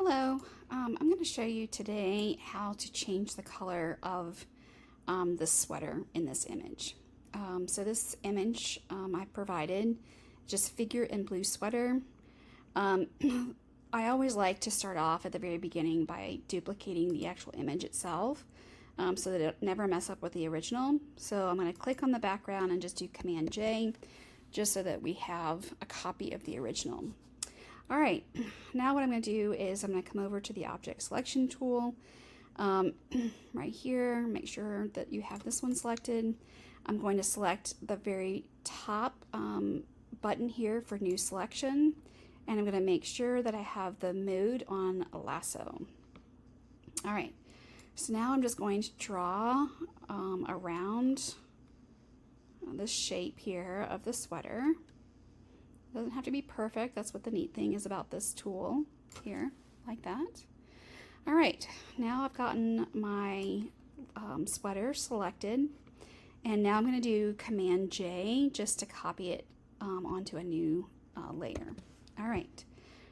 Hello, I'm going to show you today how to change the color of the sweater in this image. So this image I provided, just figure in blue sweater. Um, I always like to start off at the very beginning by duplicating the actual image itself so that it never mess up with the original. So I'm going to click on the background and just do Command J just so that we have a copy of the original. All right, now what I'm going to do is I'm going to come over to the object selection tool right here, make sure that you have this one selected. I'm going to select the very top button here for new selection, and I'm going to make sure that I have the mode on lasso. All right, so now I'm just going to draw around this shape here of the sweater. Doesn't have to be perfect. That's what the neat thing is about this tool here, like that. All right, now I've gotten my sweater selected, and now I'm going to do Command J just to copy it onto a new layer. All right,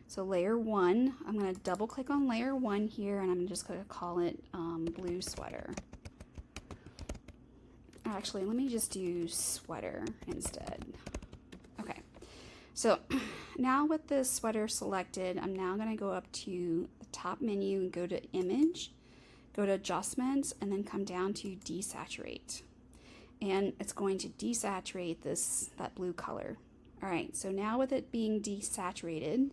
so layer 1, I'm going to double click on layer 1 here, and I'm just going to call it blue sweater. Actually, let me just do sweater instead. Okay. So now with this sweater selected, I'm now going to go up to the top menu and go to Image, go to Adjustments, and then come down to Desaturate. And it's going to desaturate that blue color. All right, so now with it being desaturated,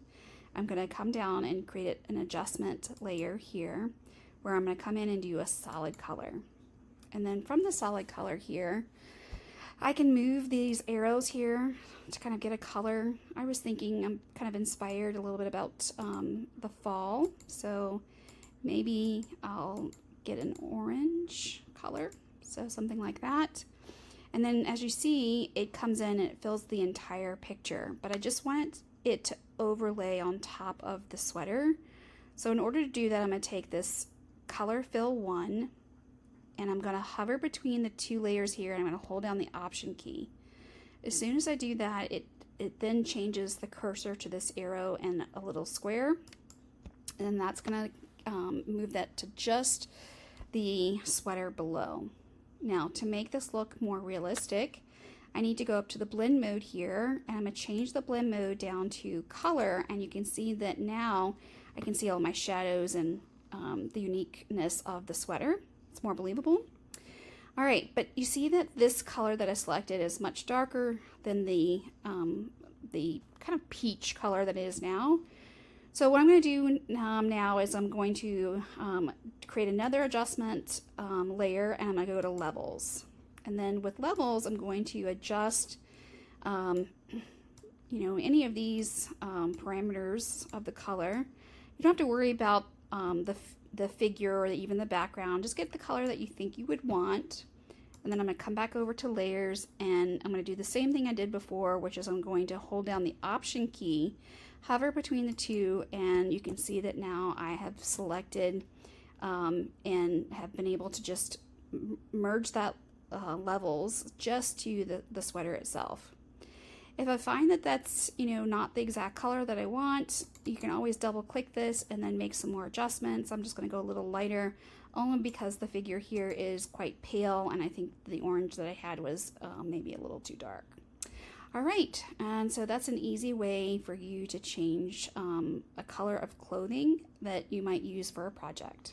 I'm going to come down and create an adjustment layer here where I'm going to come in and do a solid color. And then from the solid color here, I can move these arrows here to kind of get a color. I was thinking I'm kind of inspired a little bit about the fall, so maybe I'll get an orange color, so something like that. And then as you see, it comes in and it fills the entire picture, but I just want it to overlay on top of the sweater. So in order to do that, I'm going to take this color fill 1, and I'm going to hover between the two layers here, and I'm going to hold down the Option key. As soon as I do that, it then changes the cursor to this arrow and a little square, and that's going to move that to just the sweater below. Now, to make this look more realistic, I need to go up to the blend mode here, and I'm going to change the blend mode down to color, and you can see that now I can see all my shadows and the uniqueness of the sweater. It's more believable. All right, but you see that this color that I selected is much darker than the kind of peach color that it is now. So what I'm going to do now is I'm going to create another adjustment layer, and I'm going to go to levels. And then with levels, I'm going to adjust any of these parameters of the color. You don't have to worry about the figure or even the background. Just get the color that you think you would want, and then I'm going to come back over to layers, and I'm going to do the same thing I did before, which is I'm going to hold down the Option key, hover between the two, and you can see that now I have selected and have been able to just merge that levels just to the sweater itself. If I find that that's not the exact color that I want, you can always double click this and then make some more adjustments. I'm just going to go a little lighter, only because the figure here is quite pale, and I think the orange that I had was maybe a little too dark. All right, and so that's an easy way for you to change a color of clothing that you might use for a project.